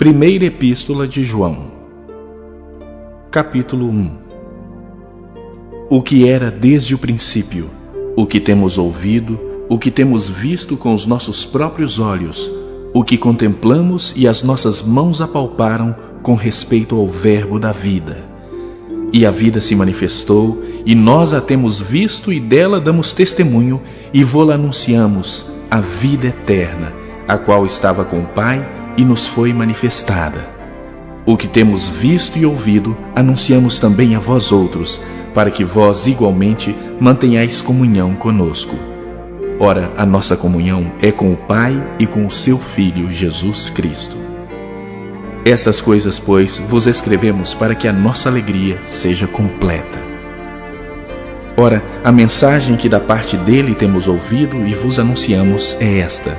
Primeira Epístola de João, capítulo 1. O que era desde o princípio, o que temos ouvido, o que temos visto com os nossos próprios olhos, o que contemplamos e as nossas mãos apalparam com respeito ao Verbo da vida. E a vida se manifestou, e nós a temos visto e dela damos testemunho, e vô-la anunciamos, a vida eterna, a qual estava com o Pai e nos foi manifestada. O que temos visto e ouvido, anunciamos também a vós outros, para que vós igualmente mantenhais comunhão conosco. Ora, a nossa comunhão é com o Pai e com o seu Filho Jesus Cristo. Estas coisas, pois, vos escrevemos para que a nossa alegria seja completa. Ora, a mensagem que da parte dele temos ouvido e vos anunciamos é esta: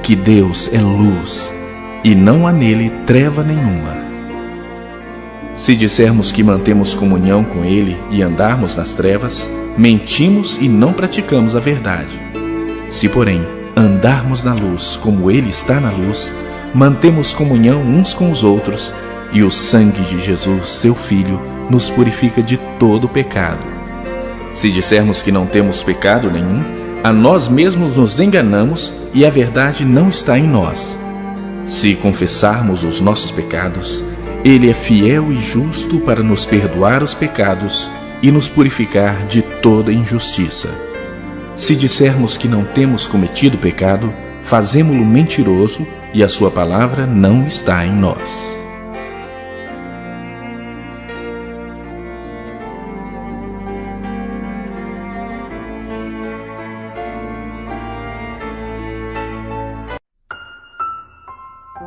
que Deus é luz, e não há nele treva nenhuma. Se dissermos que mantemos comunhão com ele e andarmos nas trevas, mentimos e não praticamos a verdade. Se, porém, andarmos na luz como ele está na luz, mantemos comunhão uns com os outros, e o sangue de Jesus, seu Filho, nos purifica de todo pecado. Se dissermos que não temos pecado nenhum, a nós mesmos nos enganamos e a verdade não está em nós. Se confessarmos os nossos pecados, ele é fiel e justo para nos perdoar os pecados e nos purificar de toda injustiça. Se dissermos que não temos cometido pecado, fazemo-lo mentiroso e a sua palavra não está em nós.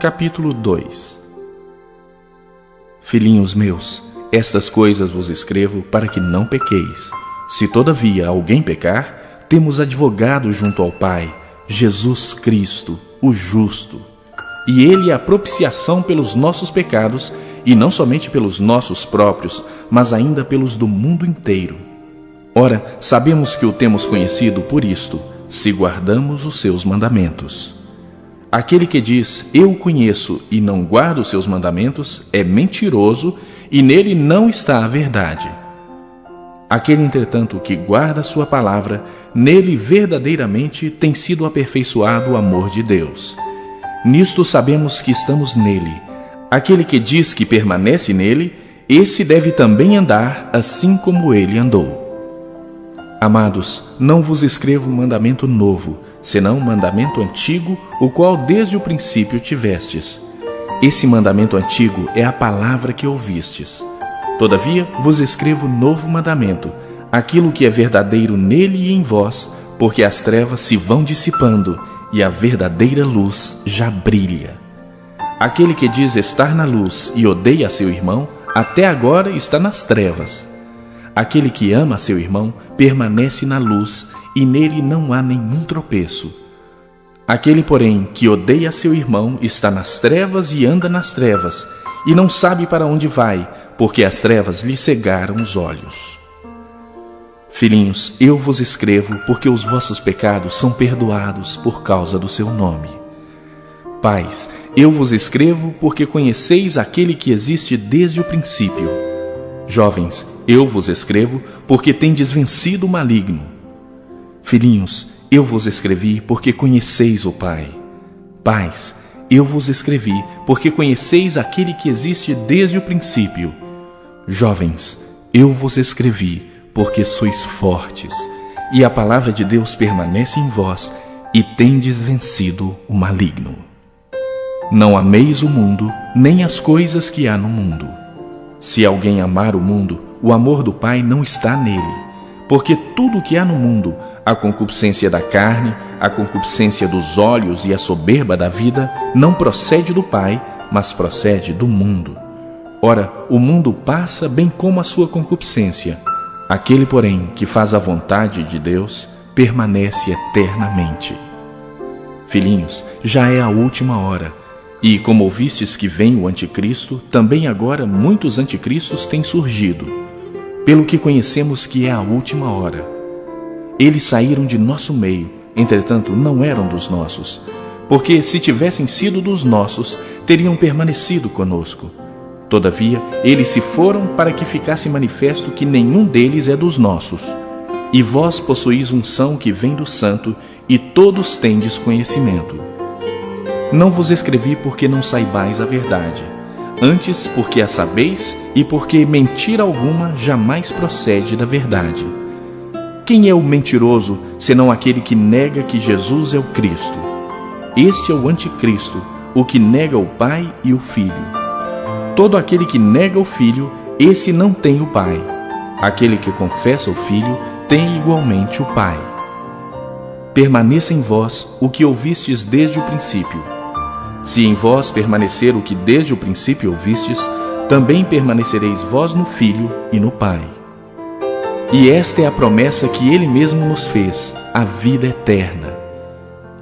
Capítulo 2. Filhinhos meus, estas coisas vos escrevo para que não pequeis. Se todavia alguém pecar, temos advogado junto ao Pai, Jesus Cristo, o justo. E ele é a propiciação pelos nossos pecados, e não somente pelos nossos próprios, mas ainda pelos do mundo inteiro. Ora, sabemos que o temos conhecido por isto, se guardamos os seus mandamentos. Aquele que diz, eu o conheço, e não guarda os seus mandamentos, é mentiroso, e nele não está a verdade. Aquele, entretanto, que guarda a sua palavra, nele verdadeiramente tem sido aperfeiçoado o amor de Deus. Nisto sabemos que estamos nele. Aquele que diz que permanece nele, esse deve também andar assim como ele andou. Amados, não vos escrevo mandamento novo, senão um mandamento antigo, o qual desde o princípio tivestes. Esse mandamento antigo é a palavra que ouvistes. Todavia vos escrevo novo mandamento, aquilo que é verdadeiro nele e em vós, porque as trevas se vão dissipando e a verdadeira luz já brilha. Aquele que diz estar na luz e odeia seu irmão, até agora está nas trevas. Aquele que ama seu irmão permanece na luz, e nele não há nenhum tropeço. Aquele, porém, que odeia seu irmão está nas trevas e anda nas trevas, e não sabe para onde vai, porque as trevas lhe cegaram os olhos. Filhinhos, eu vos escrevo porque os vossos pecados são perdoados por causa do seu nome. Pais, eu vos escrevo porque conheceis aquele que existe desde o princípio. Jovens, eu vos escrevo porque tendes vencido o maligno. Filhinhos, eu vos escrevi porque conheceis o Pai. Pais, eu vos escrevi porque conheceis aquele que existe desde o princípio. Jovens, eu vos escrevi porque sois fortes, e a palavra de Deus permanece em vós, e tendes vencido o maligno. Não ameis o mundo, nem as coisas que há no mundo. Se alguém amar o mundo, o amor do Pai não está nele. Porque tudo o que há no mundo, a concupiscência da carne, a concupiscência dos olhos e a soberba da vida, não procede do Pai, mas procede do mundo. Ora, o mundo passa bem como a sua concupiscência. Aquele, porém, que faz a vontade de Deus, permanece eternamente. Filhinhos, já é a última hora. E, como ouvistes que vem o anticristo, também agora muitos anticristos têm surgido. Pelo que conhecemos que é a última hora. Eles saíram de nosso meio, entretanto não eram dos nossos. porque se tivessem sido dos nossos, teriam permanecido conosco. Todavia, eles se foram para que ficasse manifesto que nenhum deles é dos nossos. E vós possuís unção que vem do Santo, e todos tendes conhecimento. Não vos escrevi porque não saibais a verdade, antes porque a sabeis e porque mentira alguma jamais procede da verdade. Quem é o mentiroso, senão aquele que nega que Jesus é o Cristo? Este é o anticristo, o que nega o Pai e o Filho. Todo aquele que nega o Filho, esse não tem o Pai. Aquele que confessa o Filho, tem igualmente o Pai. Permaneça em vós o que ouvistes desde o princípio. Se em vós permanecer o que desde o princípio ouvistes, também permanecereis vós no Filho e no Pai. E esta é a promessa que Ele mesmo nos fez, a vida eterna.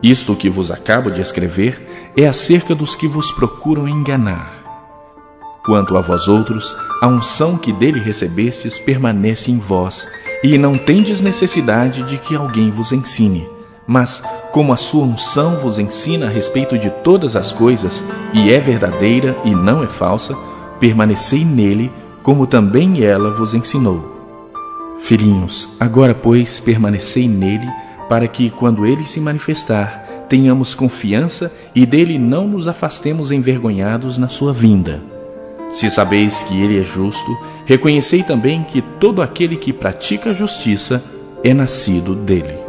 Isto que vos acabo de escrever é acerca dos que vos procuram enganar. Quanto a vós outros, a unção que dele recebestes permanece em vós, e não tendes necessidade de que alguém vos ensine. Mas, como a sua unção vos ensina a respeito de todas as coisas, e é verdadeira e não é falsa, permanecei nele, como também ela vos ensinou. Filhinhos, agora, pois, permanecei nele, para que, quando ele se manifestar, tenhamos confiança e dele não nos afastemos envergonhados na sua vinda. Se sabeis que ele é justo, reconhecei também que todo aquele que pratica a justiça é nascido dele.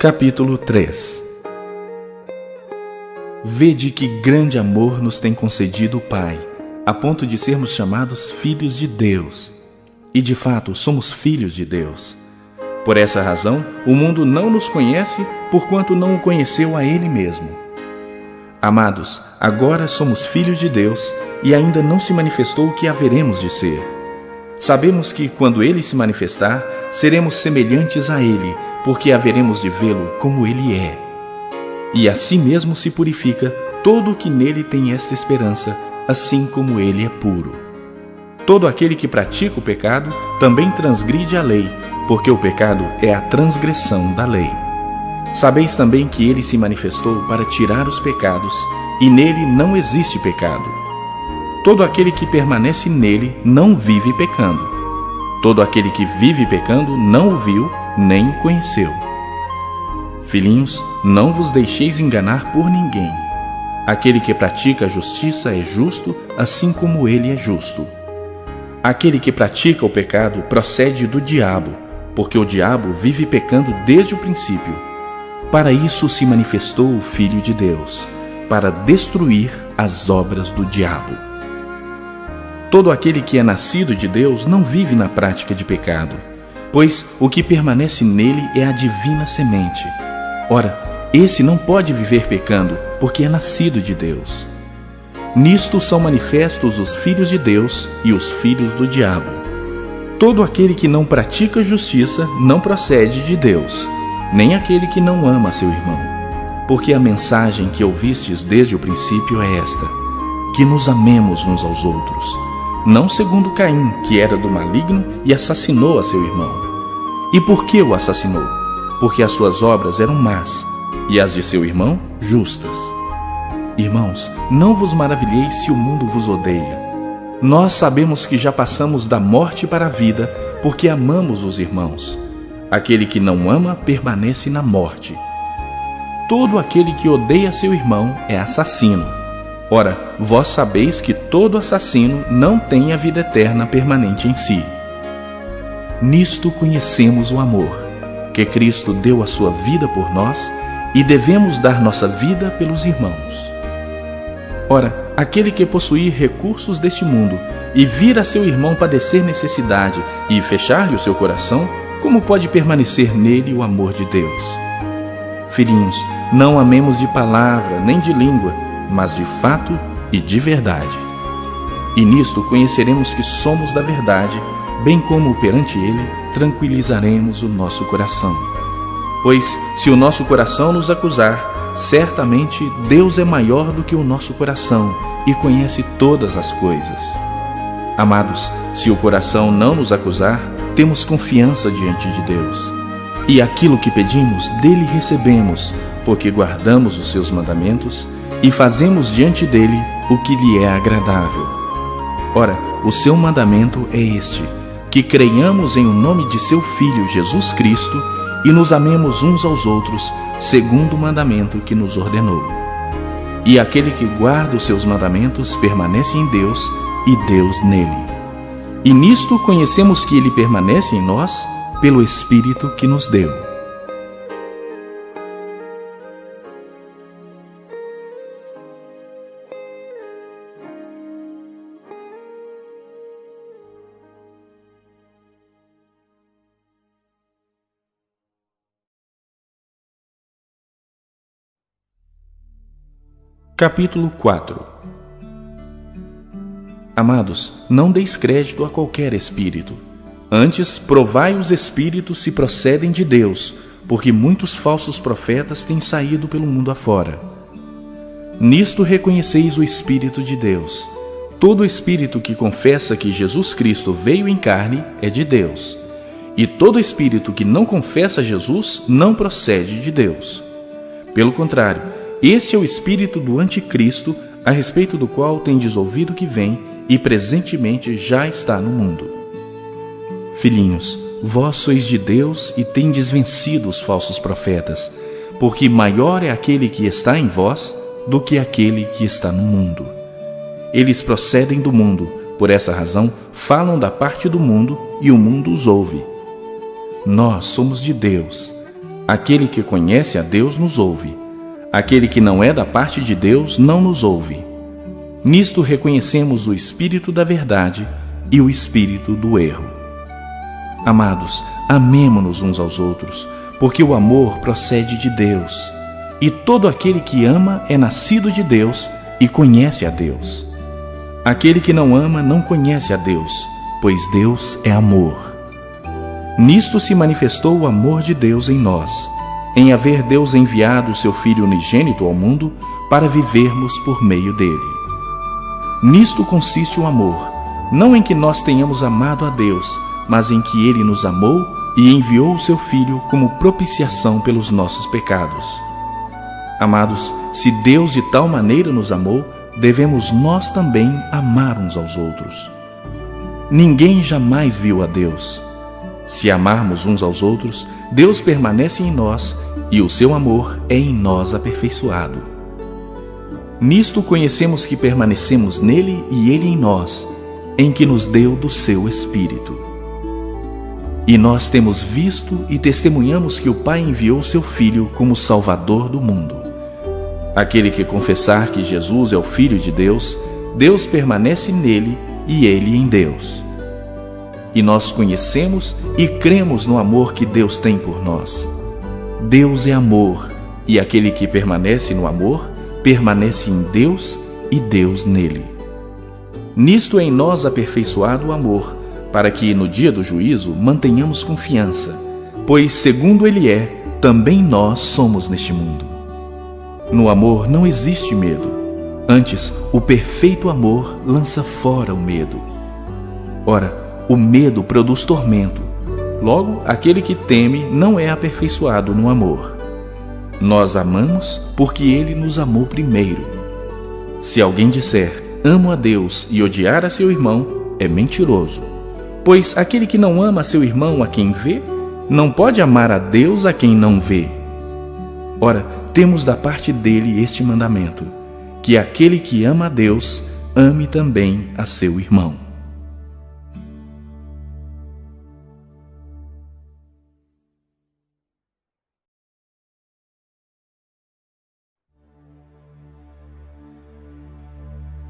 Capítulo 3. Vede que grande amor nos tem concedido o Pai, a ponto de sermos chamados filhos de Deus. E de fato somos filhos de Deus. Por essa razão, o mundo não nos conhece, porquanto não o conheceu a Ele mesmo. Amados, agora somos filhos de Deus, e ainda não se manifestou o que haveremos de ser. Sabemos que, quando Ele se manifestar, seremos semelhantes a Ele, porque haveremos de vê-lo como Ele é. E assim mesmo se purifica todo o que nele tem esta esperança, assim como Ele é puro. Todo aquele que pratica o pecado também transgride a lei, porque o pecado é a transgressão da lei. Sabeis também que Ele se manifestou para tirar os pecados, e nele não existe pecado. Todo aquele que permanece nele não vive pecando. Todo aquele que vive pecando não o viu, nem o conheceu. Filhinhos, não vos deixeis enganar por ninguém. Aquele que pratica a justiça é justo, assim como ele é justo. Aquele que pratica o pecado procede do diabo, porque o diabo vive pecando desde o princípio. Para isso se manifestou o Filho de Deus, para destruir as obras do diabo. Todo aquele que é nascido de Deus não vive na prática de pecado, pois o que permanece nele é a divina semente. Ora, esse não pode viver pecando, porque é nascido de Deus. Nisto são manifestos os filhos de Deus e os filhos do diabo. Todo aquele que não pratica justiça não procede de Deus, nem aquele que não ama seu irmão. Porque a mensagem que ouvistes desde o princípio é esta: que nos amemos uns aos outros. Não segundo Caim, que era do maligno e assassinou a seu irmão. E por que o assassinou? Porque as suas obras eram más, e as de seu irmão justas. Irmãos, não vos maravilheis se o mundo vos odeia. Nós sabemos que já passamos da morte para a vida, porque amamos os irmãos. Aquele que não ama permanece na morte. Todo aquele que odeia seu irmão é assassino. Ora, vós sabeis que todo assassino não tem a vida eterna permanente em si. Nisto conhecemos o amor, que Cristo deu a sua vida por nós e devemos dar nossa vida pelos irmãos. Ora, aquele que possuir recursos deste mundo e vir a seu irmão padecer necessidade e fechar-lhe o seu coração, como pode permanecer nele o amor de Deus? Filhinhos, não amemos de palavra nem de língua, mas de fato e de verdade. E nisto conheceremos que somos da verdade, bem como perante ele tranquilizaremos o nosso coração. Pois, se o nosso coração nos acusar, certamente Deus é maior do que o nosso coração e conhece todas as coisas. Amados, se o coração não nos acusar, temos confiança diante de Deus. E aquilo que pedimos, dele recebemos, porque guardamos os seus mandamentos e fazemos diante dele o que lhe é agradável. Ora, o seu mandamento é este: que creiamos em o nome de seu Filho Jesus Cristo e nos amemos uns aos outros, segundo o mandamento que nos ordenou. E aquele que guarda os seus mandamentos permanece em Deus e Deus nele. E nisto conhecemos que ele permanece em nós pelo Espírito que nos deu. Capítulo 4. Amados, não deis crédito a qualquer espírito. Antes, provai os espíritos se procedem de Deus, porque muitos falsos profetas têm saído pelo mundo afora. Nisto reconheceis o Espírito de Deus. Todo espírito que confessa que Jesus Cristo veio em carne é de Deus. E todo espírito que não confessa Jesus não procede de Deus. Pelo contrário, este é o espírito do anticristo, a respeito do qual tendes ouvido que vem e presentemente já está no mundo. Filhinhos, vós sois de Deus e tendes vencido os falsos profetas, porque maior é aquele que está em vós do que aquele que está no mundo. Eles procedem do mundo, por essa razão falam da parte do mundo e o mundo os ouve. Nós somos de Deus. Aquele que conhece a Deus nos ouve. Aquele que não é da parte de Deus não nos ouve. Nisto reconhecemos o espírito da verdade e o espírito do erro. Amados, amemo-nos uns aos outros, porque o amor procede de Deus. E todo aquele que ama é nascido de Deus e conhece a Deus. Aquele que não ama não conhece a Deus, pois Deus é amor. Nisto se manifestou o amor de Deus em nós, em haver Deus enviado o seu Filho unigênito ao mundo para vivermos por meio dele. Nisto consiste o amor, não em que nós tenhamos amado a Deus, mas em que ele nos amou e enviou o seu Filho como propiciação pelos nossos pecados. Amados, se Deus de tal maneira nos amou, devemos nós também amar uns aos outros. Ninguém jamais viu a Deus. Se amarmos uns aos outros, Deus permanece em nós e o seu amor é em nós aperfeiçoado. Nisto conhecemos que permanecemos nele e ele em nós, em que nos deu do seu Espírito. E nós temos visto e testemunhamos que o Pai enviou seu Filho como Salvador do mundo. Aquele que confessar que Jesus é o Filho de Deus, Deus permanece nele e ele em Deus. E nós conhecemos e cremos no amor que Deus tem por nós. Deus é amor, e aquele que permanece no amor, permanece em Deus e Deus nele. Nisto é em nós aperfeiçoado o amor, para que no dia do juízo mantenhamos confiança, pois segundo ele é, também nós somos neste mundo. No amor não existe medo, antes o perfeito amor lança fora o medo. Ora, o medo produz tormento. Logo, aquele que teme não é aperfeiçoado no amor. Nós amamos porque ele nos amou primeiro. Se alguém disser, amo a Deus e odiar a seu irmão, é mentiroso. Pois aquele que não ama seu irmão a quem vê, não pode amar a Deus a quem não vê. Ora, temos da parte dele este mandamento: que aquele que ama a Deus, ame também a seu irmão.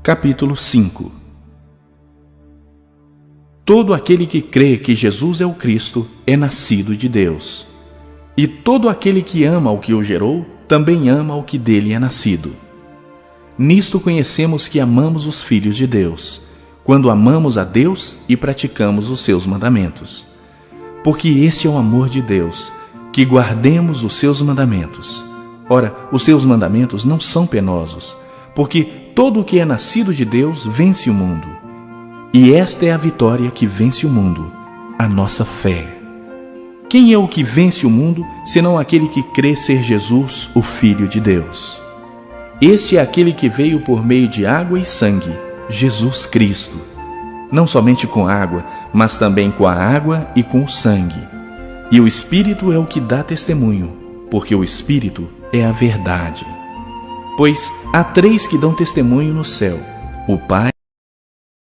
Capítulo 5. Todo aquele que crê que Jesus é o Cristo é nascido de Deus. E todo aquele que ama o que o gerou, também ama o que dele é nascido. Nisto conhecemos que amamos os filhos de Deus, quando amamos a Deus e praticamos os seus mandamentos. Porque este é o amor de Deus, que guardemos os seus mandamentos. Ora, os seus mandamentos não são penosos, porque todo o que é nascido de Deus vence o mundo. E esta é a vitória que vence o mundo, a nossa fé. Quem é o que vence o mundo, senão aquele que crê ser Jesus, o Filho de Deus? Este é aquele que veio por meio de água e sangue, Jesus Cristo. Não somente com água, mas também com a água e com o sangue. E o Espírito é o que dá testemunho, porque o Espírito é a verdade. Pois há três que dão testemunho no céu: o Pai,